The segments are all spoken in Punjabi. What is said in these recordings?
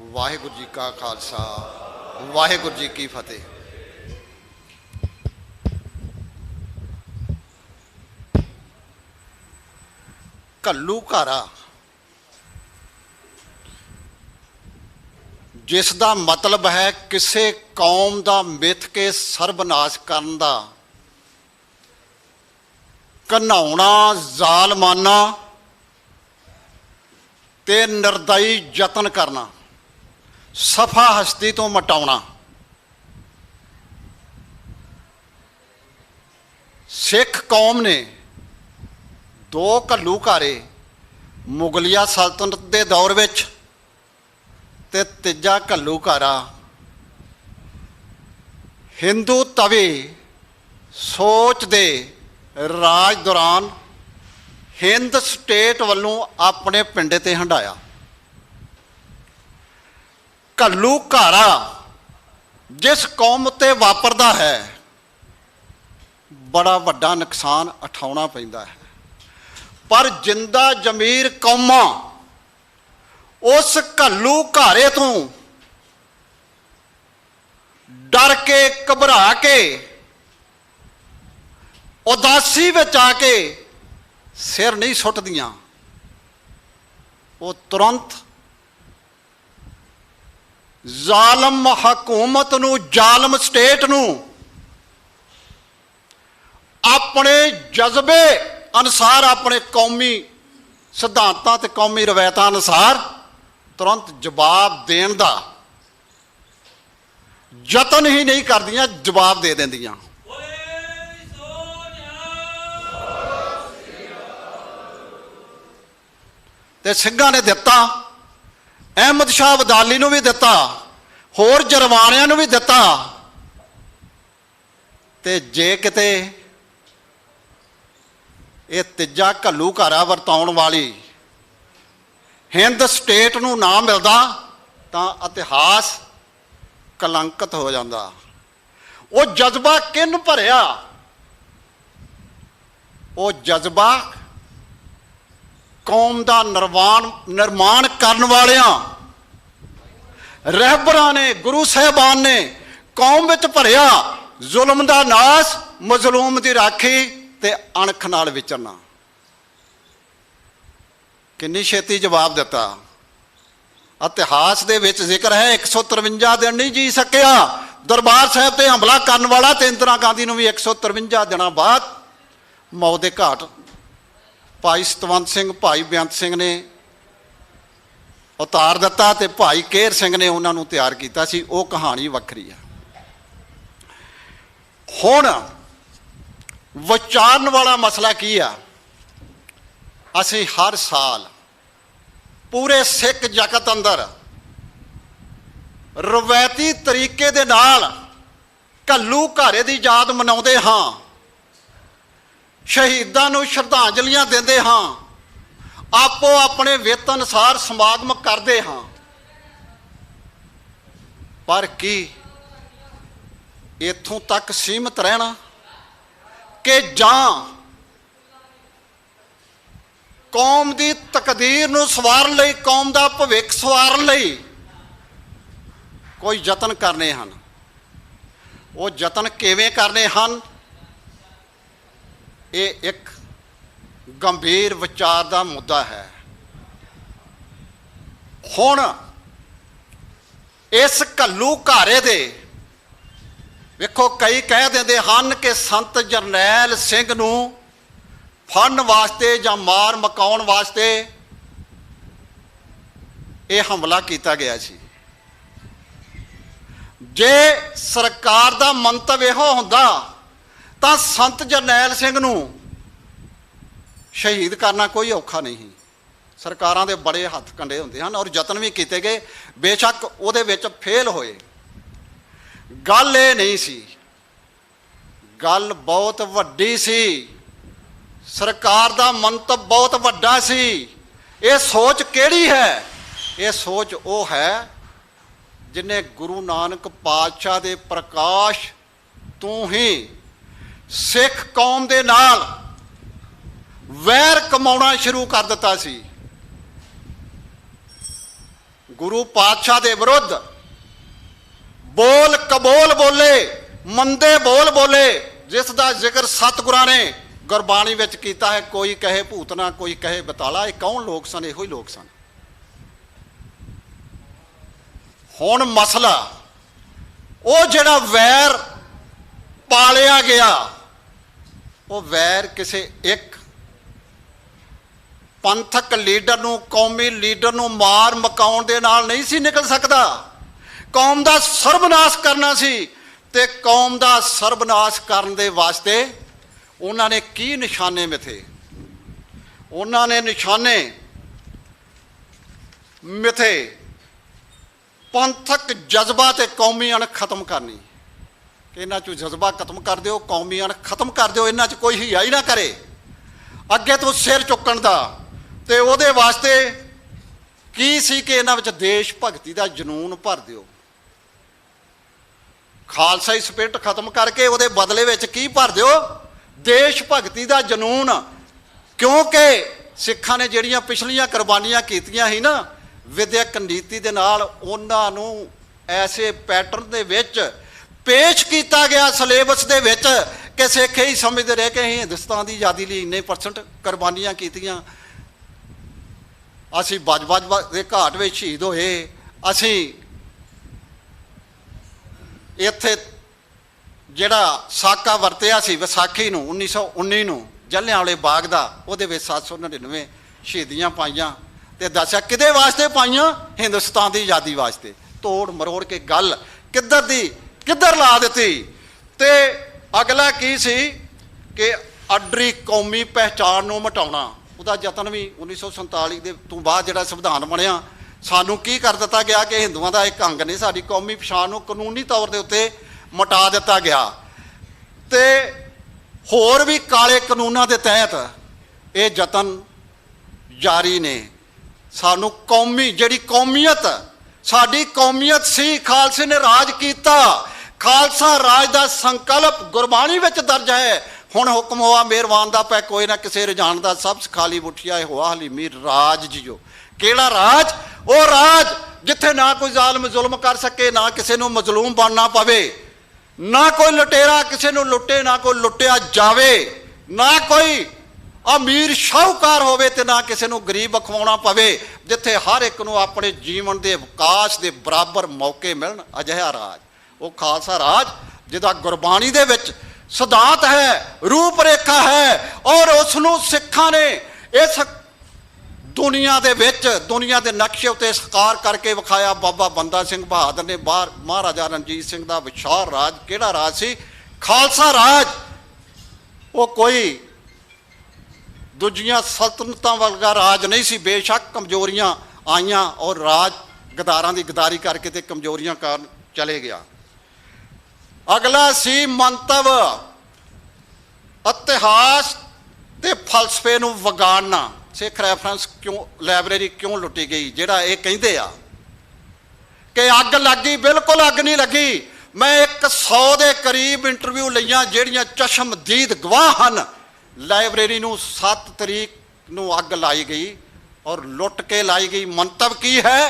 वाहिगुरू जी का खालसा वाहिगुरू जी की फतेह। घल्लूघारा जिस दा मतलब है किसी कौम का मिथ के सर्वनाश करन दा, घनाउणा, जालमाना ते निर्दयी यतन करना, सफा हस्ती तो मटाउणा। सिख कौम ने दो घल्लूघारे मुगलिया सल्तनत के दौर विच ते तीजा घल्लूघारा हिंदू तवी सोच दे राज दौरान हिंद स्टेट वालों अपने पिंडे ते हंडाया। घल्लूघारा जिस कौम ते वापरदा है बड़ा वड्डा नुकसान उठाउणा पैंदा है, पर जिंदा जमीर कौमां उस घल्लूघारे तो डर के घबरा के उदासी विच आके सिर नहीं सुटदियां, वो तुरंत जालम हकूमत नूं, जालम स्टेट नूं अपने जज्बे अनुसार, अपने कौमी सिद्धांतां ते कौमी रवायतां अनुसार तुरंत जवाब देण दा यतन ही नहीं करदियां, जवाब दे दिंदियां। ते सिंघां ने दिता, अहमद शाह अब्दाली नूं भी दिता, होर जरवाणियां नूं भी दिता। ते जे किते ये तीजा घल्लूघारा वरताउण वाली हिंद स्टेट नूं ना मिलदा तां इतिहास कलंकित हो जांदा। वो जज्बा किन भरिया, वो जज्बा कौम का निर्माण करने वालियां रहबरां ने, गुरु साहिबान ने कौम विच भरिया। जुल्म का नाश, मजलूम की राखी ते अणख नाल विचरना। किन्नी छेती जवाब दिता। इतिहास दे विच जिक्र है 153 दिन नहीं जी सकिया दरबार साहब ते हमला करने वाला, ते इंदिरा गांधी नूं भी 153 दिनों बाद मौत दे घाट भाई सतवंत सिंह, भाई बेअंत सिंह ने उतार दिता ते भाई केहर सिंह ने उन्हां नूं तैयार कीता सी। वो कहानी वखरी है। हुण विचारन वाला मसला की आ, असीं हर साल पूरे सिख जगत अंदर रवायती तरीके दे नाल घल्लूघारे दी याद मनाउंदे हां, शहीदां नूं श्रद्धांजलियां दिंदे हां, आपो अपने वित्त अनुसार समागम करदे हां। पर की इत्थों तक सीमित रहना कि जां कौम की तकदीर नूं सवारन लई, कौम का भविख सवारन लई कोई यतन करने हैं। वो यतन किवें करने हैं, ये एक गंभीर विचार का मुद्दा है। हुण इस घल्लूघारे दे वेखो कई कह देंदे हन कि संत जरनैल सिंह नूं फड़न वास्ते जां मार मकाउण वास्ते ये हमला किया गया सी। जे सरकार का मंतव इहो हुंदा तां संत जरनैल सिंह नूं शहीद करना कोई औखा नहीं। सरकारां दे बड़े हत्थ कंडे हुंदे हन और यतन भी किए गए, बेशक उहदे विच फेल होए। गल ये नहीं सी, गल बहुत वड्डी सी। सरकार का मंतव बहुत वड्डा सी। ये सोच किहड़ी है? ये सोच वो है जिन्हें गुरु नानक पातशाह दे प्रकाश तू ही सिख कौम दे नाल वैर कमाउणा शुरू कर दिता सी। गुरु पातशाह दे विरुद्ध बोल कबोल बोले, मंदे बोल बोले, जिस दा जिक्र सतगुरां ने गुरबाणी विच कीता है। कोई कहे भूतना, कोई कहे बताला। ये कौन लोग सन? इहो ही लोग सन। हुण मसला वो जिहड़ा वैर पालिया गया, वो वैर किसी एक पंथक लीडर नूं, कौमी लीडर नूं मार मकाउण दे नाल नहीं सी निकल सकदा। कौम दा सर्वनाश करना सी, ते कौम दा सर्वनाश करन दे वास्ते उन्हां ने की निशाने मिथे? उन्हां ने निशाने मिथे पंथक जज्बा ते कौमी अणख खत्म करनी, कि इन्हां चों जज्बा खत्म कर दिओ, कौमी अणख खत्म कर दिओ, इन्हां च कोई हिया ही ना करे अगे तो सिर चुकण दा। ते उहदे वास्ते की सी कि इन्हां विच देश भगती दा जनून भर दिओ। खालसाई स्पिरिट खत्म करके उहदे बदले विच की भर दिओ? देश भगती दा जनून। क्योंकि सिखां ने जिहड़ियां पिछलियां कुर्बानियां कीतियां ही ना, विद्यक नीति दे नाल उन्हां नूं ऐसे पैटर्न दे विच पेश किया गया सिलेबस दे विच कि सिख ही समझते रहे कि असीं हिंदुस्तान की आज़ादी लई इन्ने परसेंट कुर्बानियां कीतियां, असीं बज दे घाट विच शहीद होए, असीं इत्थे जिहड़ा साका वरतिया सी विसाखी नूं 1919 नूं जलियांवाले बाग दा, उहदे विच 799 शहीदियां पाईयां ते दस्सिया किहदे वास्ते पाईयां? हिंदुस्तान की आज़ादी वास्ते। तोड़ मरोड़ के गल किधर दी किधर ला दी। ते अगला की सी कि अडरी कौमी पहचान नूं मिटाउणा, उहदा यतन भी 1947 दे तो बाद जिहड़ा संविधान बनिया, सानू की कर दिता गया कि हिंदुआं दा एक अंग ने साडी कौमी पछाण नूं कानूनी तौर दे उत्ते मिटा दिता गया। ते होर भी काले कानूनां दे तहत ये यतन जारी ने। सानू कौमी जिहड़ी कौमीयत साडी कौमीयत सी, खालसे ने राज कीता, खालसा राज का संकल्प गुरबाणी विच दर्ज है। हुण हुक्म होआ मेहरबान दा पै कोई ना किसे रजान दा, सब खाली मुठिया होआ हलीमी राज जियो। केड़ा राज? वो राज जिथे ना कोई जालम जुल्म कर सके, ना किसी नूं मजलूम बनना पवे, ना कोई लुटेरा किसी नूं लुटे, ना कोई लुटिया जावे, ना कोई अमीर शाहूकार होवे ते ना किसी नूं गरीब अखवाउणा पवे, जिथे हर एक नूं अपने जीवन के विकास के बराबर मौके मिलन, अजिहा राज वो खालसा राज जिहदा गुरबाणी दे विच सिद्धांत है, रूपरेखा है, और उसनूं सिखां ने इस दुनिया दे विच दुनिया के नक्शे उत्ते साकार करके विखाया। बाबा बंदा सिंह बहादुर ने बाहर महाराजा रणजीत सिंह का विशाल राज, किहड़ा राज सी? खालसा राज। वो कोई दूजियां सल्तनतां वर्गा राज नहीं सी। बेशक कमजोरियां आईयां और राज गदारां दी गदारी करके ते कमजोरियां कारण चले गया। अगला सी मंतव, इतिहास ते फलसफे नूं वगाड़ना। सिख रैफरेंस क्यों लाइब्रेरी क्यों लुटी गई? जिहड़ा ये कहिंदे आ कि अग लगी, बिल्कुल अग नहीं लगी। मैं 100 के करीब इंटरव्यू लईआं जिहड़ियां चशमदीद गवाह हैं। लाइब्रेरी नूं 7 तरीक नूं अग लाई गई और लुट के लाई गई। मंतव की है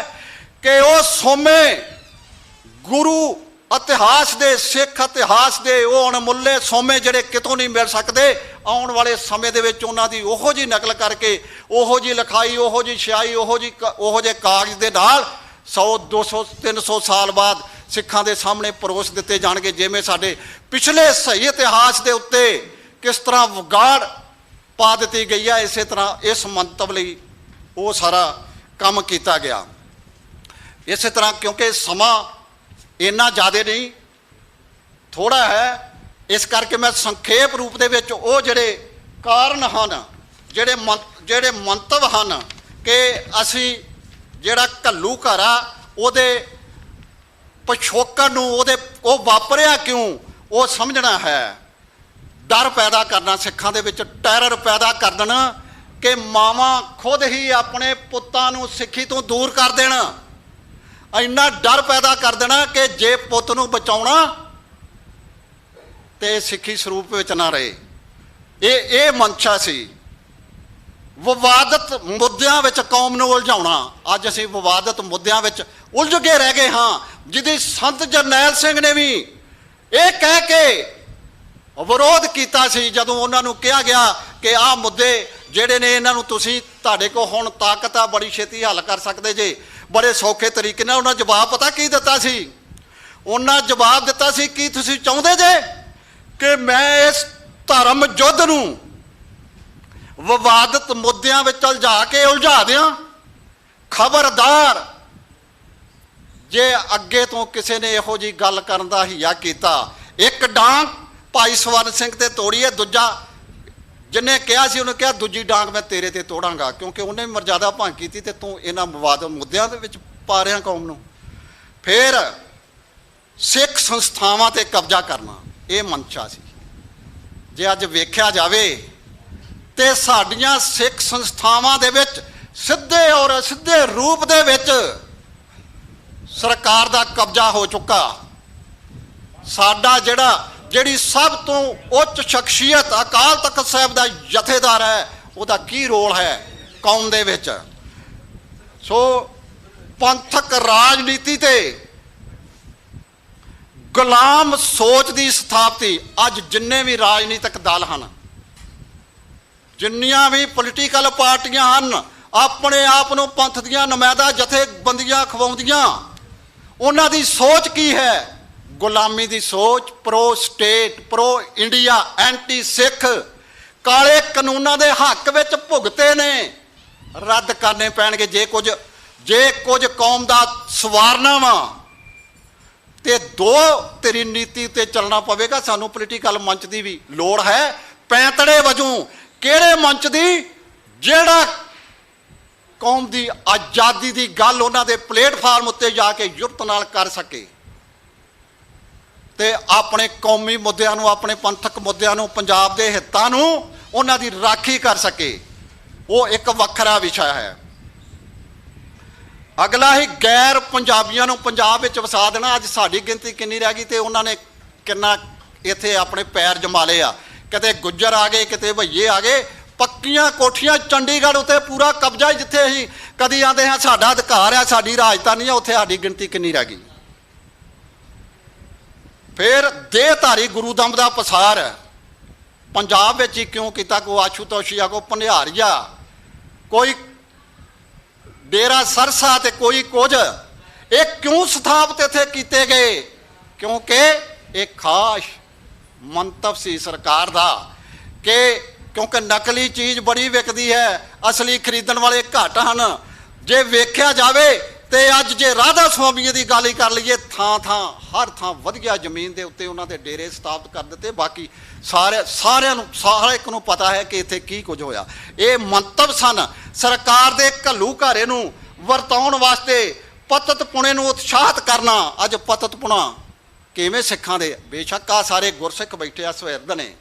कि वो सोमे गुरु इतिहास दे, सिख इतिहास दे वो अणमुल्ले सोमे जिहड़े कितों नहीं मिल सकते, आउण वाले समय दे विच उन्हां दी ओहो जी नकल करके, ओहो जी लिखाई, ओहो जी छाई, ओहो जे कागज़ दे नाल 100 200 300 साल बाद सिखां दे सामने परोस दिते जाणगे। जिवें साडे पिछले सही इतिहास दे उत्ते किस तरह विगाड़ पा दी गई है, इस तरह इस मंतव लई वो सारा काम किया गया। इस तरह क्योंकि समा इन्ना ज़्यादा नहीं, थोड़ा है, इस करके मैं संखेप रूप दे विच वो जिहड़े कारण हैं, जिहड़े मंतव हैं कि असी जिहड़ा घल्लू घर आ उहदे पिछोकड़ नूं वो वापरिया क्यों वो समझना है। डर पैदा करना, सिखां दे विच टैरर पैदा कर देना कि मावां खुद ही अपने पुत्तां नूं सिੱਖੀ तो दूर कर देना। इन्ना डर पैदा कर देना कि जे पुत नूं बचाउणा ते सिੱਖੀ स्वरूप विच ना रहे। ये मंशा सी। ਵਿਵਾਦਤ ਮੁੱਦਿਆਂ ਵਿੱਚ ਕੌਮ ਨੂੰ ਉਲਝਾਉਣਾ। ਅੱਜ ਅਸੀਂ ਵਿਵਾਦਤ ਮੁੱਦਿਆਂ ਵਿੱਚ ਉਲਝ ਕੇ ਰਹਿ ਗਏ ਹਾਂ, ਜਿਹਦੀ ਸੰਤ ਜਰਨੈਲ ਸਿੰਘ ਨੇ ਵੀ ਇਹ ਕਹਿ ਕੇ ਵਿਰੋਧ ਕੀਤਾ ਸੀ ਜਦੋਂ ਉਹਨਾਂ ਨੂੰ ਕਿਹਾ ਗਿਆ ਕਿ ਆਹ ਮੁੱਦੇ ਜਿਹੜੇ ਨੇ ਇਹਨਾਂ ਨੂੰ ਤੁਸੀਂ, ਤੁਹਾਡੇ ਕੋਲ ਹੁਣ ਤਾਕਤ ਆ, ਬੜੀ ਛੇਤੀ ਹੱਲ ਕਰ ਸਕਦੇ ਜੇ, ਬੜੇ ਸੌਖੇ ਤਰੀਕੇ ਨਾਲ। ਉਹਨਾਂ ਜਵਾਬ ਪਤਾ ਕੀ ਦਿੱਤਾ ਸੀ? ਉਹਨਾਂ ਜਵਾਬ ਦਿੱਤਾ ਸੀ, ਕੀ ਤੁਸੀਂ ਚਾਹੁੰਦੇ ਜੇ ਕਿ ਮੈਂ ਇਸ ਧਰਮ ਯੁੱਧ ਨੂੰ ਵਿਵਾਦਤ ਮੁੱਦਿਆਂ ਵਿੱਚ ਉਲਝਾ ਦਿਆਂ? ਖਬਰਦਾਰ, ਜੇ ਅੱਗੇ ਤੋਂ ਕਿਸੇ ਨੇ ਇਹੋ ਜਿਹੀ ਗੱਲ ਕਰਨ ਦਾ ਹਿੱਆ ਕੀਤਾ, ਇੱਕ ਡਾਂਗ ਭਾਈ ਸਵਰਨ ਸਿੰਘ ਤੇ ਤੋੜੀਏ, ਦੂਜਾ ਜਿਹਨੇ ਕਿਹਾ ਸੀ ਉਹਨੇ ਕਿਹਾ ਦੂਜੀ ਡਾਂਗ ਮੈਂ ਤੇਰੇ ਤੇ ਤੋੜਾਂਗਾ, ਕਿਉਂਕਿ ਉਹਨੇ ਮਰਜ਼ਾਦਾ ਭੰਗ ਕੀਤੀ ਤੇ ਤੂੰ ਇਹਨਾਂ ਵਿਵਾਦਤ ਮੁੱਦਿਆਂ ਦੇ ਵਿੱਚ ਪਾ ਰਿਹਾ ਕੌਮ ਨੂੰ। ਫਿਰ ਸਿੱਖ ਸੰਸਥਾਵਾਂ ਤੇ ਕਬਜ਼ਾ ਕਰਨਾ, ਇਹ ਮਨਸ਼ਾ ਸੀ। ਜੇ ਅੱਜ ਵੇਖਿਆ ਜਾਵੇ ਤੇ ਸਾਡੀਆਂ ਸਿੱਖ ਸੰਸਥਾਵਾਂ ਦੇ ਵਿੱਚ ਸਿੱਧੇ ਔਰ ਅਸਿੱਧੇ ਰੂਪ ਦੇ ਵਿੱਚ ਸਰਕਾਰ ਦਾ ਕਬਜ਼ਾ ਹੋ ਚੁੱਕਾ। ਸਾਡਾ ਜਿਹੜੀ ਸਭ ਤੋਂ ਉੱਚ ਸ਼ਖਸੀਅਤ ਅਕਾਲ ਤਖਤ ਸਾਹਿਬ ਦਾ ਜਥੇਦਾਰ ਹੈ, ਉਹਦਾ ਕੀ ਰੋਲ ਹੈ ਕੌਮ ਦੇ ਵਿੱਚ? ਸੋ ਪੰਥਕ ਰਾਜਨੀਤੀ ਤੇ ਗੁਲਾਮ ਸੋਚ ਦੀ ਸਥਾਪਤੀ। ਅੱਜ ਜਿੰਨੇ ਵੀ ਰਾਜਨੀਤਿਕ ਦਲ ਹਨ, ਜਿੰਨੀਆਂ ਵੀ ਪੋਲੀਟੀਕਲ ਪਾਰਟੀਆਂ ਹਨ, ਆਪਣੇ ਆਪ ਨੂੰ ਪੰਥ ਦੀਆਂ ਨੁਮਾਇੰਦਾ ਜਥੇਬੰਦੀਆਂ ਖਵਾਉਂਦੀਆਂ, ਉਹਨਾਂ ਦੀ ਸੋਚ ਕੀ ਹੈ? ਗੁਲਾਮੀ ਦੀ ਸੋਚ, pro state, pro India, anti Sikh. ਕਾਲੇ ਕਾਨੂੰਨਾਂ ਦੇ ਹੱਕ ਵਿੱਚ ਭੁਗਤੇ ਨੇ, ਰੱਦ ਕਰਨੇ ਪੈਣਗੇ। ਜੇ ਕੁਝ ਕੌਮ ਦਾ ਸਵਾਰਨਾ ਵਾ ਤੇ ਦੋ ਤੇਰੀ ਨੀਤੀ ਉੱਤੇ ਚੱਲਣਾ ਪਵੇਗਾ। ਸਾਨੂੰ ਪੋਲੀਟੀਕਲ ਮੰਚ ਦੀ ਵੀ ਲੋੜ ਹੈ, ਪੈਂਤੜੇ ਵਜੋਂ। ਕਿਹੜੇ ਮੰਚ ਦੀ? ਜਿਹੜਾ ਕੌਮ ਦੀ ਆਜ਼ਾਦੀ ਦੀ ਗੱਲ ਉਹਨਾਂ ਦੇ ਪਲੇਟਫਾਰਮ ਉੱਤੇ ਜਾ ਕੇ ਜੁਰਤ ਨਾਲ ਕਰ ਸਕੇ ਤੇ ਆਪਣੇ ਕੌਮੀ ਮੁੱਦਿਆਂ ਨੂੰ, ਆਪਣੇ ਪੰਥਕ ਮੁੱਦਿਆਂ ਨੂੰ, ਪੰਜਾਬ ਦੇ ਹਿੱਤਾਂ ਨੂੰ ਉਹਨਾਂ ਦੀ ਰਾਖੀ ਕਰ ਸਕੇ। ਉਹ ਇੱਕ ਵੱਖਰਾ ਵਿਸ਼ਾ ਹੈ। ਅਗਲਾ ਹੀ ਗੈਰ ਪੰਜਾਬੀਆਂ ਨੂੰ ਪੰਜਾਬ ਵਿੱਚ ਵਸਾ ਦੇਣਾ। ਅੱਜ ਸਾਡੀ ਗਿਣਤੀ ਕਿੰਨੀ ਰਹਿ ਗਈ ਤੇ ਉਹਨਾਂ ਨੇ ਕਿੰਨਾ ਇੱਥੇ ਆਪਣੇ ਪੈਰ ਜਮਾ ਲਏ ਆ। ਕਿਤੇ ਗੁੱਜਰ ਆ ਗਏ, ਕਿਤੇ ਭਈਏ ਆ ਗਏ। ਪੱਕੀਆਂ ਕੋਠੀਆਂ ਚੰਡੀਗੜ੍ਹ ਉੱਤੇ ਪੂਰਾ ਕਬਜ਼ਾ। ਜਿੱਥੇ ਅਸੀਂ ਕਦੀ ਆਂਦੇ ਹਾਂ ਸਾਡਾ ਅਧਿਕਾਰ ਆ, ਸਾਡੀ ਰਾਜਧਾਨੀ ਆ, ਉੱਥੇ ਸਾਡੀ ਗਿਣਤੀ ਕਿੰਨੀ ਰਹਿ ਗਈ। ਫਿਰ ਦੇਹਧਾਰੀ ਗੁਰੂ ਦੰਬ ਦਾ ਪਸਾਰ ਪੰਜਾਬ ਵਿੱਚ ਹੀ ਕਿਉਂ ਕੀਤਾ? ਕੋਈ ਆਸ਼ੂਤੋਸ਼ੀਆ, ਕੋਈ ਭੰਡਾਰੀਆ, ਕੋਈ ਡੇਰਾ ਸਰਸਾ ਤੇ ਕੋਈ ਕੁਝ। ਇਹ ਕਿਉਂ ਸਥਾਪਿਤ ਇੱਥੇ ਕੀਤੇ ਗਏ? ਕਿਉਂਕਿ ਇਹ ਖਾਸ ਮੰਤਵ ਸੀ ਸਰਕਾਰ ਦਾ ਕਿ ਕਿਉਂਕਿ ਨਕਲੀ ਚੀਜ਼ ਬੜੀ ਵਿਕਦੀ ਹੈ, ਅਸਲੀ ਖਰੀਦਣ ਵਾਲੇ ਘੱਟ ਹਨ। ਜੇ ਵੇਖਿਆ ਜਾਵੇ ਤੇ ਅੱਜ ਜੇ ਰਾਧਾ ਸੁਆਮੀਆਂ ਦੀ ਗੱਲ ਹੀ ਕਰ ਲਈਏ, ਹਰ ਥਾਂ ਵਧੀਆ ਜ਼ਮੀਨ ਦੇ ਉੱਤੇ ਉਹਨਾਂ ਦੇ ਡੇਰੇ ਸਥਾਪਿਤ ਕਰ ਦਿੱਤੇ। ਬਾਕੀ ਸਾਰਿਆਂ ਨੂੰ ਹਰ ਇੱਕ ਨੂੰ ਪਤਾ ਹੈ ਕਿ ਇੱਥੇ ਕੀ ਕੁਝ ਹੋਇਆ। ਇਹ ਮੰਤਵ ਸਨ ਸਰਕਾਰ ਦੇ ਘੱਲੂ ਘਾਰੇ ਨੂੰ ਵਰਤਾਉਣ ਵਾਸਤੇ, ਪਤਤ ਪੁਣੇ ਨੂੰ ਉਤਸ਼ਾਹਿਤ ਕਰਨਾ। ਅੱਜ ਪਤਤ ਪੁਣਾ ਕਿਵੇਂ ਸਿੱਖਾਂ ਦੇ? ਬੇਸ਼ੱਕ ਆ ਸਾਰੇ ਗੁਰਸਿੱਖ ਬੈਠੇ ਆ, ਸੁਹਿਰਦ ਨੇ,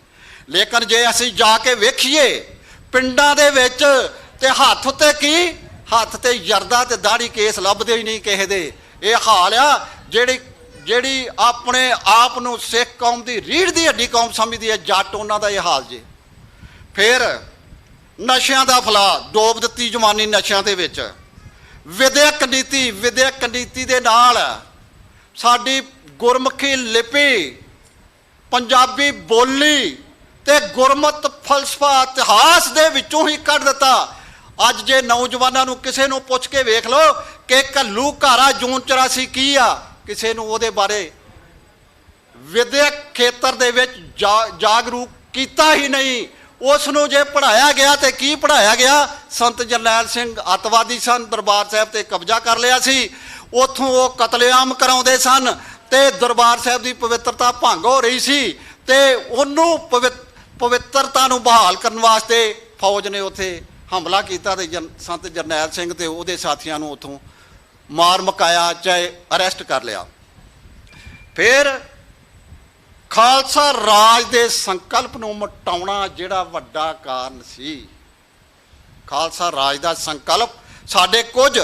ਲੇਕਿਨ ਜੇ ਅਸੀਂ ਜਾ ਕੇ ਵੇਖੀਏ ਪਿੰਡਾਂ ਦੇ ਵਿੱਚ ਤੇ ਹੱਥ ਉੱਤੇ ਕੀ, ਹੱਥ ਤੇ ਜਰਦਾ ਤੇ ਦਾੜੀ ਕੇਸ ਲੱਭਦੇ ਹੀ ਨਹੀਂ ਕਿਸੇ ਦੇ। ਇਹ ਹਾਲ ਆ ਜਿਹੜੀ ਆਪਣੇ ਆਪ ਨੂੰ ਸਿੱਖ ਕੌਮ ਦੀ ਰੀੜ੍ਹ ਦੀ ਹੱਡੀ ਕੌਮ ਸਮਝਦੀ ਹੈ, ਜੱਟ, ਉਹਨਾਂ ਦਾ ਇਹ ਹਾਲ ਜੇ। ਫਿਰ ਨਸ਼ਿਆਂ ਦਾ ਫੈਲਾਅ, ਡੋਬ ਦਿੱਤੀ ਜਵਾਨੀ ਨਸ਼ਿਆਂ ਦੇ ਵਿੱਚ। ਵਿਦਿਅਕ ਨੀਤੀ ਦੇ ਨਾਲ ਸਾਡੀ ਗੁਰਮੁਖੀ ਲਿਪੀ, ਪੰਜਾਬੀ ਬੋਲੀ ਤੇ ਗੁਰਮਤ ਫਲਸਫਾ ਇਤਿਹਾਸ ਦੇ ਵਿੱਚੋਂ ਹੀ ਕੱਢ ਦਿੱਤਾ। ਅੱਜ ਜੇ ਨੌਜਵਾਨਾਂ ਨੂੰ ਕਿਸੇ ਨੂੰ ਪੁੱਛ ਕੇ ਵੇਖ ਲਓ ਕਿ ਘੱਲੂ ਘਾਰਾ ਜੂਨ 84 ਕੀ ਆ, ਕਿਸੇ ਨੂੰ ਉਹਦੇ ਬਾਰੇ ਵਿਦਿਅਕ ਖੇਤਰ ਦੇ ਵਿੱਚ ਜਾਗਰੂਕ ਕੀਤਾ ਹੀ ਨਹੀਂ। ਉਸ ਨੂੰ ਜੇ ਪੜ੍ਹਾਇਆ ਗਿਆ ਤੇ ਕੀ ਪੜ੍ਹਾਇਆ ਗਿਆ? ਸੰਤ ਜਰਨੈਲ ਸਿੰਘ ਅੱਤਵਾਦੀ ਸਨ, ਦਰਬਾਰ ਸਾਹਿਬ ਤੇ ਕਬਜ਼ਾ ਕਰ ਲਿਆ ਸੀ, ਉੱਥੋਂ ਉਹ ਕਤਲੇਆਮ ਕਰਾਉਂਦੇ ਸਨ ਤੇ ਦਰਬਾਰ ਸਾਹਿਬ ਦੀ ਪਵਿੱਤਰਤਾ ਭੰਗ ਹੋ ਰਹੀ ਸੀ ਤੇ ਉਹਨੂੰ ਪਵਿੱਤਰਤਾ ਨੂੰ ਬਹਾਲ ਕਰਨ ਵਾਸਤੇ ਫੌਜ ਨੇ ਉੱਥੇ ਹਮਲਾ ਕੀਤਾ ਤੇ ਸੰਤ ਜਰਨੈਲ ਸਿੰਘ ਤੇ ਉਹਦੇ ਸਾਥੀਆਂ ਨੂੰ ਉੱਥੋਂ ਮਾਰ ਮੁਕਾਇਆ, ਚਾਹੇ ਅਰੈਸਟ ਕਰ ਲਿਆ। ਫਿਰ ਖਾਲਸਾ ਰਾਜ ਦੇ ਸੰਕਲਪ ਨੂੰ ਮਿਟਾਉਣਾ ਜਿਹੜਾ ਵੱਡਾ ਕਾਰਨ ਸੀ। ਖਾਲਸਾ ਰਾਜ ਦਾ ਸੰਕਲਪ ਸਾਡੇ ਕੁਝ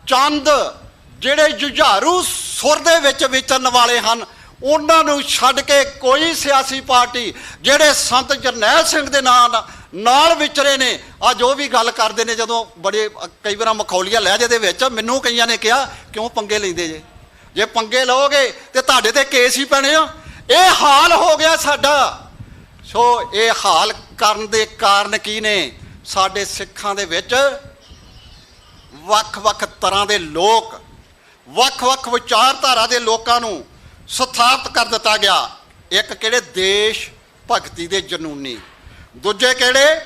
ਚੰਦ ਜਿਹੜੇ ਜੁਝਾਰੂ ਸੁਰ ਦੇ ਵਿੱਚ ਵਿਚਰਨ ਵਾਲੇ ਹਨ, ਉਹਨਾਂ ਨੂੰ ਛੱਡ ਕੇ ਕੋਈ ਸਿਆਸੀ ਪਾਰਟੀ ਜਿਹੜੇ ਸੰਤ ਜਰਨੈਲ ਸਿੰਘ ਦੇ ਨਾਲ ਵਿਚਰੇ ਨੇ। ਆ ਜੋ ਵੀ ਗੱਲ ਕਰਦੇ ਨੇ ਜਦੋਂ ਬੜੇ ਕਈ ਵਾਰ ਮਖੌਲੀਆ ਲਹਿਜੇ ਦੇ ਵਿੱਚ ਮੈਨੂੰ ਕਈਆਂ ਨੇ ਕਿਹਾ ਕਿਉਂ ਪੰਗੇ ਲੈਂਦੇ ਜੇ ਪੰਗੇ ਲਓਗੇ ਤੇ ਤੁਹਾਡੇ ਤੇ ਕੇਸ ਹੀ ਪੈਣੇ ਆ। ਇਹ ਹਾਲ ਹੋ ਗਿਆ ਸਾਡਾ। ਸੋ ਇਹ ਹਾਲ ਕਰਨ ਦੇ ਕਾਰਨ ਕੀ ਨੇ? ਸਾਡੇ ਸਿੱਖਾਂ ਦੇ ਵਿੱਚ ਵੱਖ-ਵੱਖ ਤਰ੍ਹਾਂ ਦੇ ਲੋਕ, ਵੱਖ-ਵੱਖ ਵਿਚਾਰਧਾਰਾ ਦੇ ਲੋਕਾਂ ਨੂੰ ਸਥਾਪਿਤ ਕਰ ਦਿੱਤਾ ਗਿਆ। ਇੱਕ ਕਿਹੜੇ ਦੇਸ਼ ਭਗਤੀ ਦੇ ਜਨੂਨੀ, ਦੂਜੇ ਕਿਹੜੇ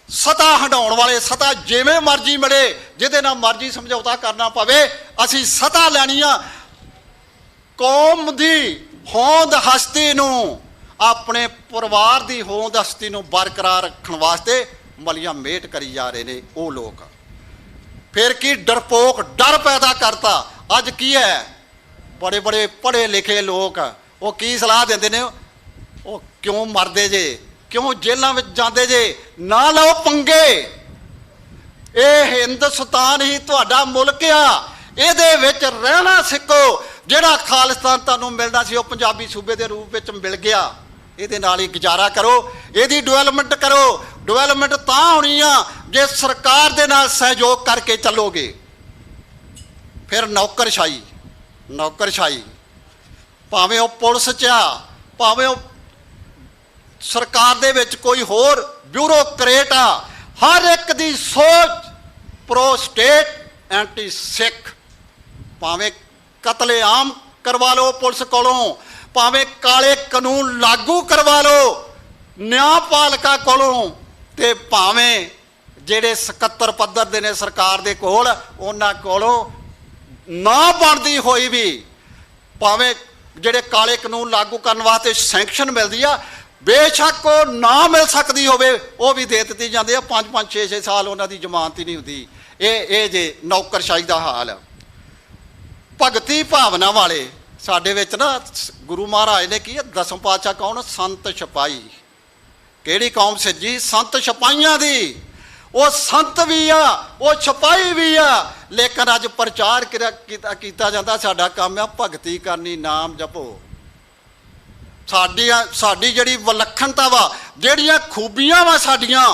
ਸਤਾ ਹਟਾਉਣ ਵਾਲੇ। ਸਤਾ ਜਿਵੇਂ ਮਰਜ਼ੀ ਮਿਲੇ, ਜਿਹਦੇ ਨਾਲ ਮਰਜ਼ੀ ਸਮਝੌਤਾ ਕਰਨਾ ਪਵੇ, ਅਸੀਂ ਸਤਾ ਲੈਣੀ ਆ। ਕੌਮ ਦੀ ਹੋਂਦ ਹਸਤੀ ਨੂੰ, ਆਪਣੇ ਪਰਿਵਾਰ ਦੀ ਹੋਂਦ ਹਸਤੀ ਨੂੰ ਬਰਕਰਾਰ ਰੱਖਣ ਵਾਸਤੇ ਮਲੀਆਂ ਮੇਟ ਕਰੀ ਜਾ ਰਹੇ ਨੇ ਉਹ ਲੋਕ। ਫਿਰ ਕੀ ਡਰਪੋਕ ਡਰ ਪੈਦਾ ਕਰਤਾ। ਅੱਜ ਕੀ ਹੈ, ਬੜੇ ਬੜੇ ਪੜ੍ਹੇ ਲਿਖੇ ਲੋਕ ਉਹ ਕੀ ਸਲਾਹ ਦਿੰਦੇ ਨੇ, ਉਹ ਕਿਉਂ ਮਰਦੇ ਜੇ, ਕਿਉਂ ਜੇਲ੍ਹਾਂ ਵਿੱਚ ਜਾਂਦੇ ਜੇ, ਨਾ ਲਓ ਪੰਗੇ। ਇਹ ਹਿੰਦੁਸਤਾਨ ਹੀ ਤੁਹਾਡਾ ਮੁਲਕ ਆ, ਇਹਦੇ ਵਿੱਚ ਰਹਿਣਾ ਸਿੱਖੋ। ਜਿਹੜਾ ਖਾਲਿਸਤਾਨ ਤੁਹਾਨੂੰ ਮਿਲਣਾ ਸੀ ਉਹ ਪੰਜਾਬੀ ਸੂਬੇ ਦੇ ਰੂਪ ਵਿੱਚ ਮਿਲ ਗਿਆ। ਇਹਦੇ ਨਾਲ ਹੀ ਗੁਜ਼ਾਰਾ ਕਰੋ, ਇਹਦੀ ਡਿਵੈਲਪਮੈਂਟ ਕਰੋ। ਡਿਵੈਲਪਮੈਂਟ ਤਾਂ ਹੋਣੀ ਆ ਜੇ ਸਰਕਾਰ ਦੇ ਨਾਲ ਸਹਿਯੋਗ ਕਰਕੇ ਚੱਲੋਗੇ। ਫਿਰ ਨੌਕਰਸ਼ਾਹੀ ਭਾਵੇਂ ਉਹ ਪੁਲਿਸ 'ਚ ਆ, ਭਾਵੇਂ ਉਹ ਸਰਕਾਰ ਦੇ ਵਿੱਚ ਕੋਈ ਹੋਰ ਬਿਊਰੋਕਰੇਟ ਆ, ਹਰ ਇੱਕ ਦੀ ਸੋਚ ਪ੍ਰੋ ਸਟੇਟ ਐਂਟੀ ਸਿੱਖ। ਭਾਵੇਂ ਕਤਲੇਆਮ ਕਰਵਾ ਲਓ ਪੁਲਿਸ ਕੋਲੋਂ, ਭਾਵੇਂ ਕਾਲੇ ਕਾਨੂੰਨ ਲਾਗੂ ਕਰਵਾ ਲਓ ਨਿਆਂਪਾਲਿਕਾ ਕੋਲੋਂ, ਤੇ ਭਾਵੇਂ ਜਿਹੜੇ ਸਕੱਤਰ ਪੱਧਰ ਦੇ ਨੇ ਸਰਕਾਰ ਦੇ ਕੋਲ, ਉਹਨਾਂ ਕੋਲੋਂ ਨਾ ਬਣਦੀ ਹੋਈ ਵੀ, ਭਾਵੇਂ ਜਿਹੜੇ ਕਾਲੇ ਕਾਨੂੰਨ ਲਾਗੂ ਕਰਨ ਵਾਸਤੇ ਸੈਂਕਸ਼ਨ ਮਿਲਦੀ ਆ, ਬੇਸ਼ੱਕ ਉਹ ਨਾ ਮਿਲ ਸਕਦੀ ਹੋਵੇ, ਉਹ ਵੀ ਦੇ ਦਿੱਤੀ ਜਾਂਦੀ ਆ। 5-5 6-6 ਸਾਲ ਉਹਨਾਂ ਦੀ ਜ਼ਮਾਨਤ ਹੀ ਨਹੀਂ ਹੁੰਦੀ। ਇਹ ਜੇ ਨੌਕਰਸ਼ਾਹੀ ਦਾ ਹਾਲ। ਭਗਤੀ ਭਾਵਨਾ ਵਾਲੇ ਸਾਡੇ ਵਿੱਚ ਨਾ, ਗੁਰੂ ਮਹਾਰਾਜ ਨੇ ਕੀ, ਦਸਮ ਪਾਤਸ਼ਾਹ ਕੌਣ? ਸੰਤ ਸਿਪਾਹੀ। ਕਿਹੜੀ ਕੌਮ ਸਿੱਜੀ? ਸੰਤ ਸਿਪਾਹੀਆਂ ਦੀ। ਉਹ ਸੰਤ ਵੀ ਆ, ਉਹ ਸਿਪਾਹੀ ਵੀ ਆ। ਲੇਕਿਨ ਅੱਜ ਪ੍ਰਚਾਰ ਕੀਤਾ ਜਾਂਦਾ ਸਾਡਾ ਕੰਮ ਆ ਭਗਤੀ ਕਰਨੀ, ਨਾਮ ਜਪੋ। ਸਾਡੀ ਜਿਹੜੀ ਵਿਲੱਖਣਤਾ ਵਾ, ਜਿਹੜੀਆਂ ਖੂਬੀਆਂ ਵਾ ਸਾਡੀਆਂ,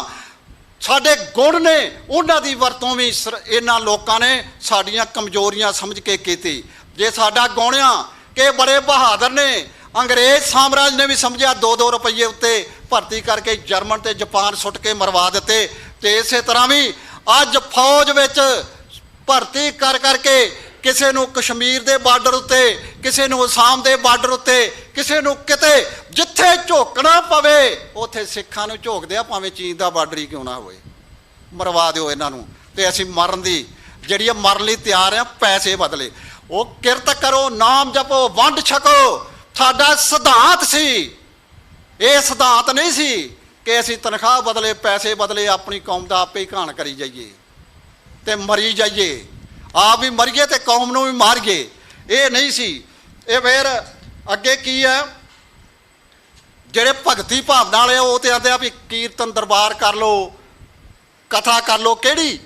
ਸਾਡੇ ਗੁਣ ਨੇ, ਉਹਨਾਂ ਦੀ ਵਰਤੋਂ ਵੀ ਇਹਨਾਂ ਲੋਕਾਂ ਨੇ ਸਾਡੀਆਂ ਕਮਜ਼ੋਰੀਆਂ ਸਮਝ ਕੇ ਕੀਤੀ। ਜੇ ਸਾਡਾ ਗੁਣ ਆ ਕਿ ਬੜੇ ਬਹਾਦਰ ਨੇ, ਅੰਗਰੇਜ਼ ਸਾਮਰਾਜ ਨੇ ਵੀ ਸਮਝਿਆ 2-2 ਰੁਪਏ ਉੱਤੇ ਭਰਤੀ ਕਰਕੇ ਜਰਮਨ ਤੇ ਜਾਪਾਨ ਸੁੱਟ ਕੇ ਮਰਵਾ ਦਿੱਤੇ। ਤੇ ਇਸੇ ਤਰ੍ਹਾਂ ਵੀ ਅੱਜ ਫੌਜ ਵਿੱਚ ਭਰਤੀ ਕਰਕੇ ਕਿਸੇ ਨੂੰ ਕਸ਼ਮੀਰ ਦੇ ਬਾਰਡਰ ਉੱਤੇ, ਕਿਸੇ ਨੂੰ ਅਸਾਮ ਦੇ ਬਾਰਡਰ ਉੱਤੇ, ਕਿਸੇ ਨੂੰ ਕਿਤੇ ਜਿੱਥੇ ਝੋਕਣਾ ਪਵੇ ਉੱਥੇ ਸਿੱਖਾਂ ਨੂੰ ਝੋਕਦੇ ਆ, ਭਾਵੇਂ ਚੀਨ ਦਾ ਬਾਰਡਰ ਹੀ ਕਿਉਂ ਨਾ ਹੋਵੇ। ਮਰਵਾ ਦਿਓ ਇਹਨਾਂ ਨੂੰ, ਤੇ ਅਸੀਂ ਮਰਨ ਲਈ ਤਿਆਰ ਆ, ਪੈਸੇ ਬਦਲੇ। ਉਹ ਕਿਰਤ ਕਰੋ, ਨਾਮ ਜਪੋ, ਵੰਡ ਛਕੋ। ਸਾਡਾ ਸਿਧਾਂਤ ਸੀ। ਇਹ ਸਿਧਾਂਤ ਨਹੀਂ ਸੀ ਕਿ ਅਸੀਂ ਤਨਖਾਹ ਬਦਲੇ, ਪੈਸੇ ਬਦਲੇ, ਆਪਣੀ ਕੌਮ ਦਾ ਆਪੇ ਹੀ ਘਾਣ ਕਰੀ ਜਾਈਏ ਤੇ ਮਰੀ ਜਾਈਏ, ਆਪ ਵੀ ਮਰੀਏ ਤੇ ਕੌਮ ਨੂੰ ਵੀ ਮਾਰੀਏ। ਇਹ ਨਹੀਂ ਸੀ। ਇਹ ਫਿਰ ਅੱਗੇ ਕੀ ਹੈ, ਜਿਹੜੇ ਭਗਤੀ ਭਾਵਨਾ ਵਾਲੇ ਉਹ ਤੇ ਆਂਦੇ ਆ ਵੀ ਕੀਰਤਨ ਦਰਬਾਰ ਕਰ ਲਓ, ਕਥਾ ਕਰ ਲਓ। ਕਿਹੜੀ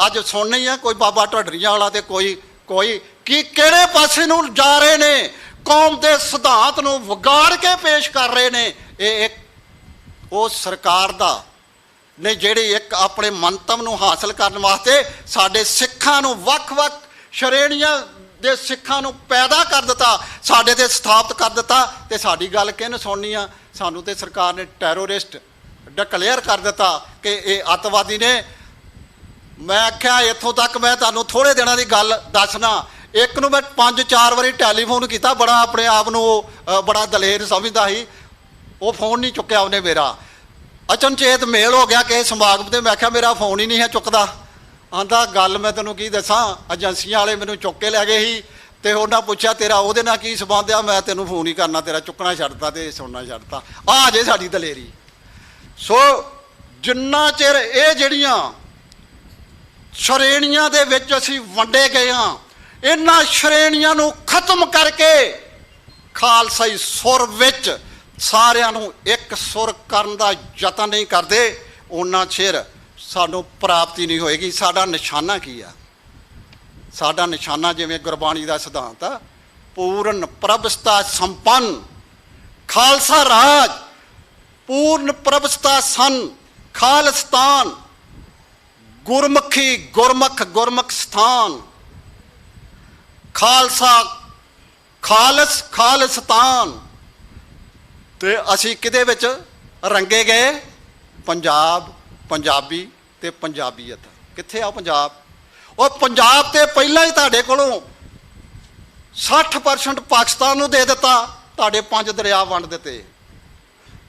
ਅੱਜ ਸੁਣਨੀ ਆ? ਕੋਈ ਬਾਬਾ ਢੱਡਰੀਆਂ ਵਾਲਾ ਤੇ ਕੋਈ ਕੀ ਕਿਹੜੇ ਪਾਸੇ ਨੂੰ ਜਾ ਰਹੇ ਨੇ? ਕੌਮ ਦੇ ਸਿਧਾਂਤ ਨੂੰ ਵਿਗਾੜ ਕੇ ਪੇਸ਼ ਕਰ ਰਹੇ ਨੇ। ਇਹ ਇੱਕ ਉਹ ਸਰਕਾਰ ਦਾ ਨੇ ਜਿਹੜੀ ਇੱਕ ਆਪਣੇ ਮੰਤਵ ਨੂੰ ਹਾਸਲ ਕਰਨ ਵਾਸਤੇ ਸਾਡੇ ਸਿੱਖਾਂ ਨੂੰ, ਵੱਖ-ਵੱਖ ਸ਼੍ਰੇਣੀਆਂ ਦੇ ਸਿੱਖਾਂ ਨੂੰ ਪੈਦਾ ਕਰ ਦਿੱਤਾ, ਸਾਡੇ ਤੇ ਸਥਾਪਿਤ ਕਰ ਦਿੱਤਾ। ਤੇ ਸਾਡੀ ਗੱਲ ਕਿਹਨੇ ਸੁਣਨੀ ਆ? ਸਾਨੂੰ ਤੇ ਸਰਕਾਰ ਨੇ ਟੈਰੋਰਿਸਟ ਡਿਕਲੇਅਰ ਕਰ ਦਿੱਤਾ ਕਿ ਇਹ ਅੱਤਵਾਦੀ ਨੇ। ਮੈਂ ਆਖਿਆ ਇੱਥੋਂ ਤੱਕ ਮੈਂ ਤੁਹਾਨੂੰ ਥੋੜ੍ਹੇ ਦਿਨਾਂ ਦੀ ਗੱਲ ਦੱਸਣਾ। ਇੱਕ ਨੂੰ ਮੈਂ 5-4 ਵਾਰੀ ਟੈਲੀਫੋਨ ਕੀਤਾ, ਬੜਾ ਆਪਣੇ ਆਪ ਨੂੰ ਬੜਾ ਦਲੇਰ ਸਮਝਦਾ ਸੀ। ਉਹ ਫੋਨ ਨਹੀਂ ਚੁੱਕਿਆ ਉਹਨੇ ਮੇਰਾ। ਅਚਨਚੇਤ ਮੇਲ ਹੋ ਗਿਆ ਕਿਸੇ ਸਮਾਗਮ 'ਤੇ। ਮੈਂ ਆਖਿਆ ਮੇਰਾ ਫੋਨ ਹੀ ਨਹੀਂ ਹੈ ਚੁੱਕਦਾ। ਆਂਦਾ ਗੱਲ ਮੈਂ ਤੈਨੂੰ ਕੀ ਦੱਸਾਂ, ਏਜੰਸੀਆਂ ਵਾਲੇ ਮੈਨੂੰ ਚੁੱਕ ਕੇ ਲੈ ਗਏ ਸੀ ਤੇ ਉਹਨਾਂ ਪੁੱਛਿਆ ਤੇਰਾ ਉਹਦੇ ਨਾਲ ਕੀ ਸੰਬੰਧ ਆ? ਮੈਂ ਤੈਨੂੰ ਫੋਨ ਹੀ ਕਰਨਾ, ਤੇਰਾ ਚੁੱਕਣਾ ਛੱਡਤਾ ਤੇ ਸੁਣਨਾ ਛੱਡਤਾ। ਆ ਜੇ ਸਾਡੀ ਦਲੇਰੀ। ਸੋ ਜਿੰਨਾ ਚਿਰ ਇਹ ਜਿਹੜੀਆਂ ਸ਼੍ਰੇਣੀਆਂ ਦੇ ਵਿੱਚ ਅਸੀਂ ਵੰਡੇ ਗਏ ਹਾਂ, ਇਹਨਾਂ ਸ਼੍ਰੇਣੀਆਂ ਨੂੰ ਖਤਮ ਕਰਕੇ ਖਾਲਸਾਈ ਸੁਰ ਵਿੱਚ ਸਾਰਿਆਂ ਨੂੰ ਇੱਕ ਸੁਰ ਕਰਨ ਦਾ ਯਤਨ ਨਹੀਂ ਕਰਦੇ, ਉਹਨਾਂ ਚਿਰ ਸਾਨੂੰ ਪ੍ਰਾਪਤੀ ਨਹੀਂ ਹੋਏਗੀ। ਸਾਡਾ ਨਿਸ਼ਾਨਾ ਕੀ ਆ? ਸਾਡਾ ਨਿਸ਼ਾਨਾ ਜਿਵੇਂ ਗੁਰਬਾਣੀ ਦਾ ਸਿਧਾਂਤ ਆ, ਪੂਰਨ ਪ੍ਰਭਸਤਾ ਸੰਪੰਨ ਖਾਲਸਾ ਰਾਜ, पूर्ण प्रभुता सन खालिस्तान गुरमुखी गुरमुख गुरमुख स्थान खालसा खालस खालिस्तान। ते असी किहदे विच रंगे गए? पंजाब पंजाबी ते पंजाबीयत। कित्थे आ पंजाब? और पंजाब ते पहला ही तुहाडे कोलों 60% पाकिस्तान नूं दे दिता, तुहाडे 5 दरिया वंड दिते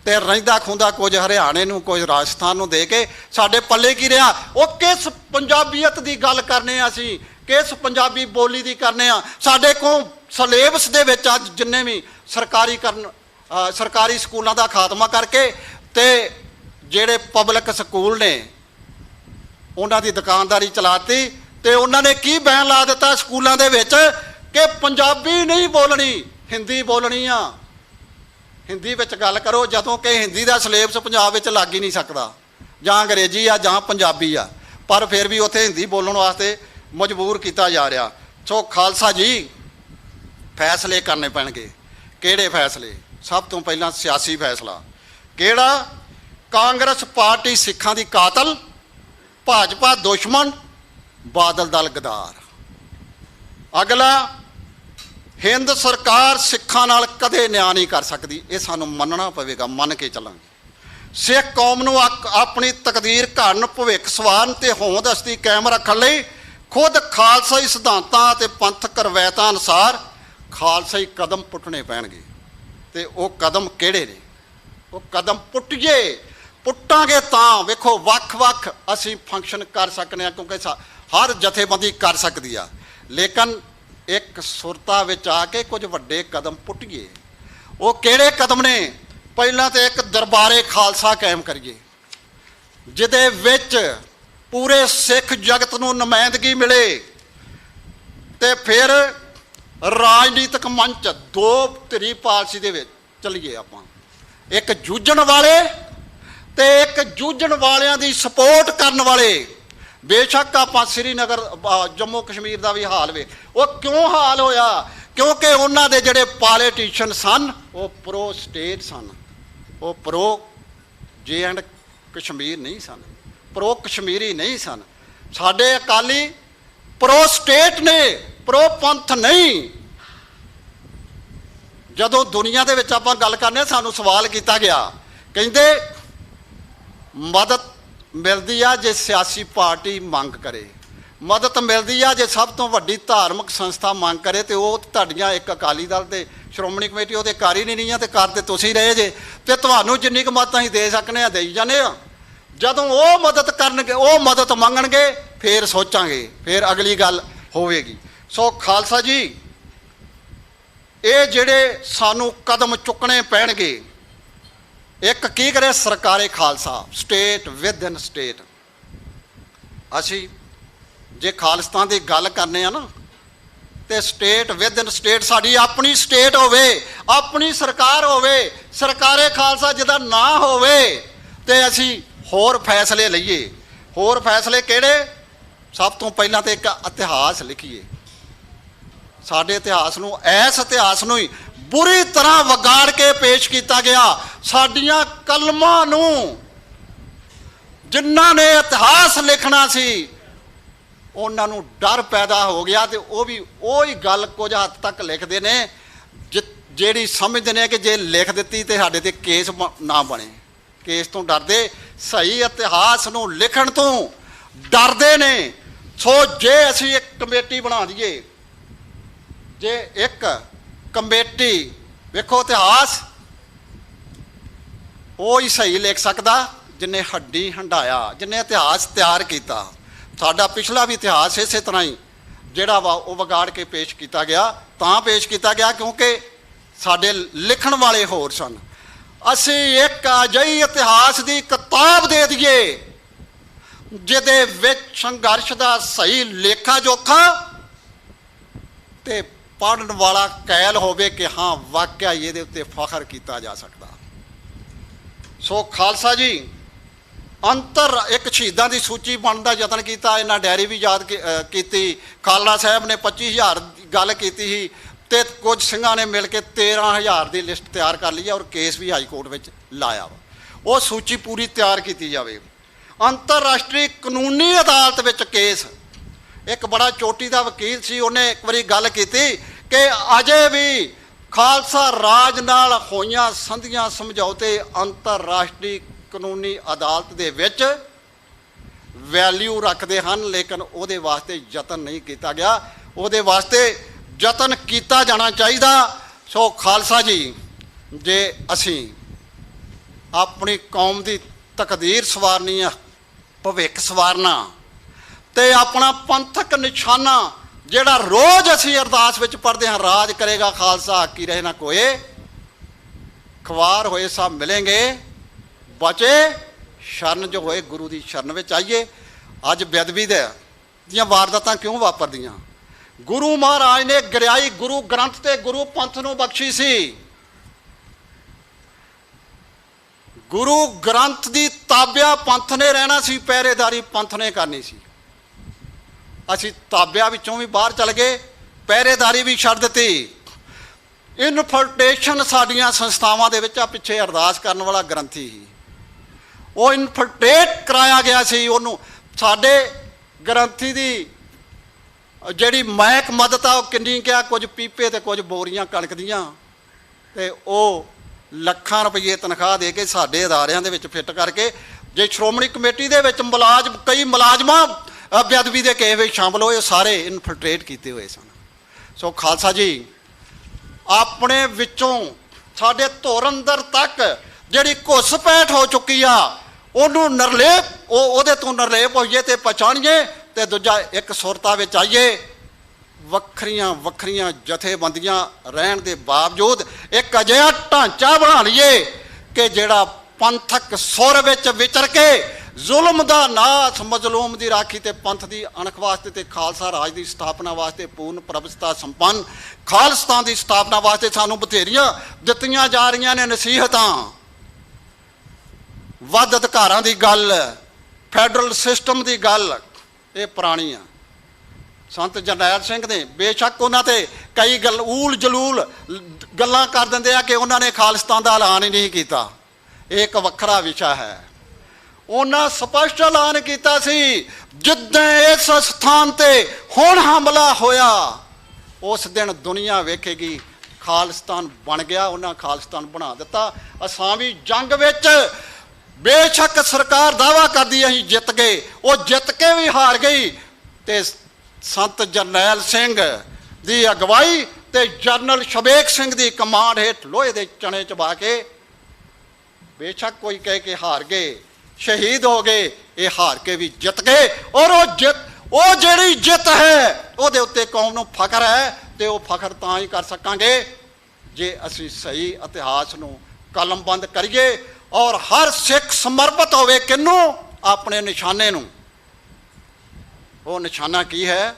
ते रहिंदा खुंदा कुछ हरियाणे नूं कुछ राजस्थान नूं दे के साडे पल्ले की रहा? वो किस पंजाबीयत की गल करने असी, किस पंजाबी बोली की करने? साडे को सिलेबस दे विच अज जिन्ने भी सरकारी स्कूलों का खात्मा करके ते जेड़े पब्लिक स्कूल ने उन्हां दी दुकानदारी चलाती ते उन्होंने की बैन ला दिता स्कूलों के विच कि पंजाबी नहीं बोलनी, हिंदी बोलनी आ। हिंदी विच गल करो, जदों कि हिंदी का सिलेबस पंजाब विच लग ही नहीं सकता, जां अंग्रेजी आ जां पंजाबी आ, पर फिर भी उत्थे हिंदी बोलण वास्ते मजबूर किया जा रहा। सो खालसा जी फैसले करने पैणगे। किहड़े फैसले? सब तो पहला सियासी फैसला किहड़ा? कांग्रेस पार्टी सिखां दी कातल, भाजपा दुश्मन, बादल दल गदार। अगला हिंद सरकार सिखां नाल कदे न्याय नहीं कर सकती, ये सानू मनना पवेगा, मन के चलांगे। सिख कौम नूं अपनी तकदीर घड़न भविख सवारन ते होंद हस्ती कायम रखण लई खुद खालसाई सिद्धांतां ते पंथक रवायतां अनुसार खालसाई कदम पुट्टने पैणगे। ते वो कदम किहड़े ने? वो कदम पुट्टिए, पुट्टांगे तां वेखो वख-वख असीं फंक्शन कर सकने हैं, क्योंकि हर जथेबंदी कर सकती है, लेकिन एक सुरता विच आके कुछ वड्डे कदम पुट्टिए। वो किहड़े कदम ने? पहला तो एक दरबारे खालसा कायम करिए जिहदे विच पूरे सिख जगत नूं नुमाइंदगी मिले। ते फिर राजनीतिक मंच दो धिरी पालसी दे विच चलीए आपां, एक जूझण वाले ते एक जूझण वालियां दी सपोर्ट करन वाले। बेशक आपां श्रीनगर जम्मू कश्मीर का भी हाल वे, वो क्यों हाल होया? क्योंकि उन्हां दे जिहड़े पॉलीटिशियन सन वो प्रो स्टेट सन, वो प्रो JND कश्मीर नहीं सन, प्रो कश्मीरी नहीं सन। साडे अकाली प्रो स्टेट ने, प्रो पंथ नहीं। जदों दुनिया दे विच आपां गल करने सानू सवाल किया गया, कहिंदे मदद मिलती है जे सियासी पार्टी मंग करे, मदद मिलती है जे सब तो वड्डी धार्मिक संस्था मंग करे, तो वो तुहाडियां एक अकाली दल ते श्रोमणी कमेटी वो कर ही नहीं है, तो कर ते तुसीं रहे जे, तो तुहानूं जिन्नी क मदद असीं दे सकने देई जाने आ। जदों वो मदद करनगे, वो मदद मंगणगे, फिर सोचांगे, फिर अगली गल होवेगी। सो खालसा जी ये जिहड़े सानू कदम चुकने पैणगे, एक की करे सरकारे Khalsa, state with in state. असी जे खालिस्तान की गल करने ना, तो स्टेट विद इन स्टेट साडी अपनी स्टेट होवे, अपनी सरकार होवे, सरकारे खालसा जिहदा ना होवे, ते असी होर फैसले लईए। होर फैसले किहड़े? सब तो पहला तो एक इतिहास लिखीए, साडे इतिहास नूं, इस इतिहास नूं ही बुरी तरह वगाड़ के पेश किया गया। साडियां कलमां नूं जिन्हां ने इतिहास लिखना सी उन्हां नूं डर पैदा हो गया, तो वह भी वही गल कुछ हद तक लिखते हैं जिहड़ी समझते हैं कि जे लिख दी तो साडे ते केस ना बने, केस तो डरदे, सही इतिहास नूं लिखण तो डरदे ने। सो जे असीं एक कमेटी बना दईए, जे एक कमेटी, वेखो इतिहास वो ही सही लिख सकता जिन्हें हड्डी हंडाया, जिन्हें इतिहास तैयार किया। साडा पिछला भी इतिहास इस तरह ही जिहड़ा वा वो वगाड़ के पेश किया गया, तां पेश किया गया क्योंकि साडे लिखण वाले होर सन। असी एक अजिही इतिहास की किताब दे दईए जिहदे विच संघर्ष का सही लेखा जोखा ते पढ़न वाला कैल होवे कि हाँ वाकया ये उत्ते फखर किया जा सकता। सो खालसा जी अंतर एक शहीदों की सूची बनने का यतन किया, इन्हां डायरी भी याद की। खालड़ा साहब ने 25,000 गल की थी, तो कुछ सिंघां ने मिल के 13,000 की लिस्ट तैयार कर ली है और केस भी हाई कोर्ट में लाया वा। ਉਹ ਸੂਚੀ ਪੂਰੀ ਤਿਆਰ ਕੀਤੀ ਜਾਵੇ। ਅੰਤਰਰਾਸ਼ਟਰੀ ਕਾਨੂੰਨੀ ਅਦਾਲਤ ਵਿੱਚ ਕੇਸ, ਇੱਕ ਬੜਾ ਚੋਟੀ ਦਾ ਵਕੀਲ ਸੀ, ਉਹਨੇ ਇੱਕ ਵਾਰੀ ਗੱਲ ਕੀਤੀ ਕਿ ਅਜੇ ਵੀ ਖਾਲਸਾ ਰਾਜ ਨਾਲ ਹੋਈਆਂ ਸੰਧੀਆਂ ਸਮਝੌਤੇ ਅੰਤਰਰਾਸ਼ਟਰੀ ਕਾਨੂੰਨੀ ਅਦਾਲਤ ਦੇ ਵਿੱਚ ਵੈਲਿਊ ਰੱਖਦੇ ਹਨ, ਲੇਕਿਨ ਉਹਦੇ ਵਾਸਤੇ ਯਤਨ ਨਹੀਂ ਕੀਤਾ ਗਿਆ। ਉਹਦੇ ਵਾਸਤੇ ਯਤਨ ਕੀਤਾ ਜਾਣਾ ਚਾਹੀਦਾ। ਸੋ ਖਾਲਸਾ ਜੀ, ਜੇ ਅਸੀਂ ਆਪਣੀ ਕੌਮ ਦੀ ਤਕਦੀਰ ਸਵਾਰਨੀ ਆ, ਭਵਿੱਖ ਸਵਾਰਨਾ, ਤੇ ਆਪਣਾ ਪੰਥਕ ਨਿਸ਼ਾਨਾ ਜਿਹੜਾ ਰੋਜ਼ ਅਸੀਂ ਅਰਦਾਸ ਵਿੱਚ ਪੜ੍ਹਦੇ ਹਾਂ, ਰਾਜ ਕਰੇਗਾ ਖਾਲਸਾ ਕੀ ਰਹੇ ਨਾ ਕੋਏ, ਖਵਾਰ ਹੋਏ ਸਭ ਮਿਲेंगे, ਬਚੇ ਸ਼ਰਨ ਜੋ ਹੋਏ ਗੁਰੂ ਦੀ ਸ਼ਰਨ ਵਿੱਚ ਆਈਏ। ਅੱਜ ਬੇਅਦਬੀ ਦੀਆਂ ਵਾਰਦਾਤਾਂ ਕਿਉਂ ਵਾਪਰਦੀਆਂ? ਗੁਰੂ ਮਹਾਰਾਜ ਨੇ ਗਰਿਆਈ ਗੁਰੂ ਗ੍ਰੰਥ ਤੇ ਗੁਰੂ ਪੰਥ ਨੂੰ ਬਖਸ਼ੀ ਸੀ। ਗੁਰੂ ਗ੍ਰੰਥ ਦੀ ਤਾਬਿਆ ਪੰਥ ਨੇ ਰਹਿਣਾ ਸੀ, ਪਹਿਰੇਦਾਰੀ ਪੰਥ ਨੇ ਕਰਨੀ ਸੀ। ਅਸੀਂ ਤਾਬਿਆ ਵਿੱਚੋਂ ਵੀ ਬਾਹਰ ਚਲ ਗਏ, ਪਹਿਰੇਦਾਰੀ ਵੀ ਛੱਡ ਦਿੱਤੀ। ਇਨਫਲਟ੍ਰੇਸ਼ਨ ਸਾਡੀਆਂ ਸੰਸਥਾਵਾਂ ਦੇ ਵਿੱਚ ਆ, ਪਿੱਛੇ ਅਰਦਾਸ ਕਰਨ ਵਾਲਾ ਗ੍ਰੰਥੀ ਸੀ, ਉਹ ਇਨਫਲਟ੍ਰੇਟ ਕਰਾਇਆ ਗਿਆ ਸੀ। ਉਹਨੂੰ ਸਾਡੇ ਗ੍ਰੰਥੀ ਦੀ ਜਿਹੜੀ ਮਹਿਕ ਮਦਦ ਆ ਉਹ ਕਿੰਨੀ ਕਿਹਾ, ਕੁਝ ਪੀਪੇ ਤੇ ਕੁਝ ਬੋਰੀਆਂ ਕਣਕ ਦੀਆਂ, ਤੇ ਉਹ ਲੱਖਾਂ ਰੁਪਏ ਤਨਖਾਹ ਦੇ ਕੇ ਸਾਡੇ ਅਦਾਰਿਆਂ ਦੇ ਵਿੱਚ ਫਿੱਟ ਕਰਕੇ, ਜੇ ਸ਼੍ਰੋਮਣੀ ਕਮੇਟੀ ਦੇ ਵਿੱਚ ਕਈ ਮੁਲਾਜ਼ਮਾਂ ਬੇਅਦਬੀ ਦੇ ਕੇਸ ਵਿੱਚ ਸ਼ਾਮਲ ਹੋਏ, ਸਾਰੇ ਇਨਫਲਟ੍ਰੇਟ ਕੀਤੇ ਹੋਏ ਸਨ। ਸੋ ਖਾਲਸਾ ਜੀ, ਆਪਣੇ ਵਿੱਚੋਂ ਸਾਡੇ ਧੁਰ ਅੰਦਰ ਤੱਕ ਜਿਹੜੀ ਘੁਸਪੈਠ ਹੋ ਚੁੱਕੀ ਆ, ਉਹਨੂੰ ਨਿਰਲੇਪ, ਉਹਦੇ ਤੋਂ ਨਿਰਲੇਪ ਹੋਈਏ ਤੇ ਪਛਾਣੀਏ, ਤੇ ਦੂਜਾ ਇੱਕ ਸੁਰਤਾ ਵਿੱਚ ਆਈਏ। ਵੱਖਰੀਆਂ ਵੱਖਰੀਆਂ ਜਥੇਬੰਦੀਆਂ ਰਹਿਣ ਦੇ ਬਾਵਜੂਦ ਇੱਕ ਅਜਿਹਾ ਢਾਂਚਾ ਬਣਾ ਲਈਏ ਕਿ ਜਿਹੜਾ ਪੰਥਕ ਸੁਰ ਵਿੱਚ ਵਿਚਰ ਕੇ ਜ਼ੁਲਮ ਦਾ ਨਾਸ਼, ਮਜ਼ਲੂਮ ਦੀ ਰਾਖੀ ਤੇ ਪੰਥ ਦੀ ਅਣਖ ਵਾਸਤੇ ਤੇ ਖਾਲਸਾ ਰਾਜ ਦੀ ਸਥਾਪਨਾ ਵਾਸਤੇ, ਪੂਰਨ ਪ੍ਰਭੁਸੱਤਾ ਸੰਪੰਨ ਖਾਲਿਸਤਾਨ ਦੀ ਸਥਾਪਨਾ ਵਾਸਤੇ ਸਾਨੂੰ ਬਥੇਰੀਆਂ ਦਿੱਤੀਆਂ ਜਾ ਰਹੀਆਂ ਨੇ ਨਸੀਹਤਾਂ। ਵੱਧ ਅਧਿਕਾਰਾਂ ਦੀ ਗੱਲ, ਫੈਡਰਲ ਸਿਸਟਮ ਦੀ ਗੱਲ, ਇਹ ਪੁਰਾਣੀ ਆ। ਸੰਤ ਜਰਨੈਲ ਸਿੰਘ ਨੇ, ਬੇਸ਼ੱਕ ਉਹਨਾਂ ਤੇ ਕਈ ਊਲ ਜਲੂਲ ਗੱਲਾਂ ਕਰ ਦਿੰਦੇ ਆ ਕਿ ਉਹਨਾਂ ਨੇ ਖਾਲਿਸਤਾਨ ਦਾ ਐਲਾਨ ਹੀ ਨਹੀਂ ਕੀਤਾ, ਇਹ ਇੱਕ ਵੱਖਰਾ ਵਿਸ਼ਾ ਹੈ। ਉਹਨਾਂ ਸਪਸ਼ਟ ਐਲਾਨ ਕੀਤਾ ਸੀ, ਜਿੱਦਾਂ ਇਸ ਸਥਾਨ ਤੇ ਹੁਣ ਹਮਲਾ ਹੋਇਆ, ਉਸ ਦਿਨ ਦੁਨੀਆ ਵੇਖੇਗੀ ਖਾਲਿਸਤਾਨ ਬਣ ਗਿਆ। ਉਹਨਾਂ ਖਾਲਿਸਤਾਨ ਬਣਾ ਦਿੱਤਾ। ਅਸਾਮੀ ਜੰਗ ਵਿੱਚ ਬੇਸ਼ੱਕ ਸਰਕਾਰ ਦਾਅਵਾ ਕਰਦੀ ਅਸੀਂ ਜਿੱਤ ਗਏ, ਉਹ ਜਿੱਤ ਕੇ ਵੀ ਹਾਰ ਗਈ। ਤੇ ਸੰਤ ਜਰਨੈਲ ਸਿੰਘ ਦੀ ਅਗਵਾਈ ਤੇ ਜਨਰਲ ਸ਼ਬੇਕ ਸਿੰਘ ਦੀ ਕਮਾਂਡ ਹੇਠ ਲੋਹੇ ਦੇ ਚਣੇ ਚਬਾ ਕੇ, ਬੇਸ਼ੱਕ ਕੋਈ ਕਹੇ ਕਿ ਹਾਰ ਗਏ, ਸ਼ਹੀਦ ਹੋ ਗਏ, ਇਹ ਹਾਰ ਕੇ ਵੀ ਜਿੱਤ ਗਏ। ਔਰ ਉਹ ਜਿਹੜੀ ਜਿੱਤ ਹੈ ਉਹਦੇ ਉੱਤੇ ਕੌਮ ਨੂੰ ਫਖਰ ਹੈ, ਤੇ ਉਹ ਫਖਰ ਤਾਂ ਹੀ ਕਰ ਸਕਾਂਗੇ ਜੇ ਅਸੀਂ ਸਹੀ ਇਤਿਹਾਸ ਨੂੰ ਕਲਮਬੰਦ ਕਰੀਏ ਔਰ ਹਰ ਸਿੱਖ ਸਮਰਪਿਤ ਹੋਵੇ ਕਿਹਨੂੰ? ਆਪਣੇ ਨਿਸ਼ਾਨੇ ਨੂੰ। ਉਹ ਨਿਸ਼ਾਨਾ ਕੀ ਹੈ?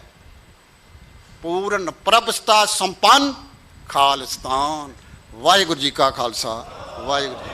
ਪੂਰਨ ਪ੍ਰਭੁਸੱਤਾ ਸੰਪੰਨ ਖਾਲਿਸਤਾਨ। ਵਾਹਿਗੁਰੂ ਜੀ ਕਾ ਖਾਲਸਾ, ਵਾਹਿਗੁਰੂ।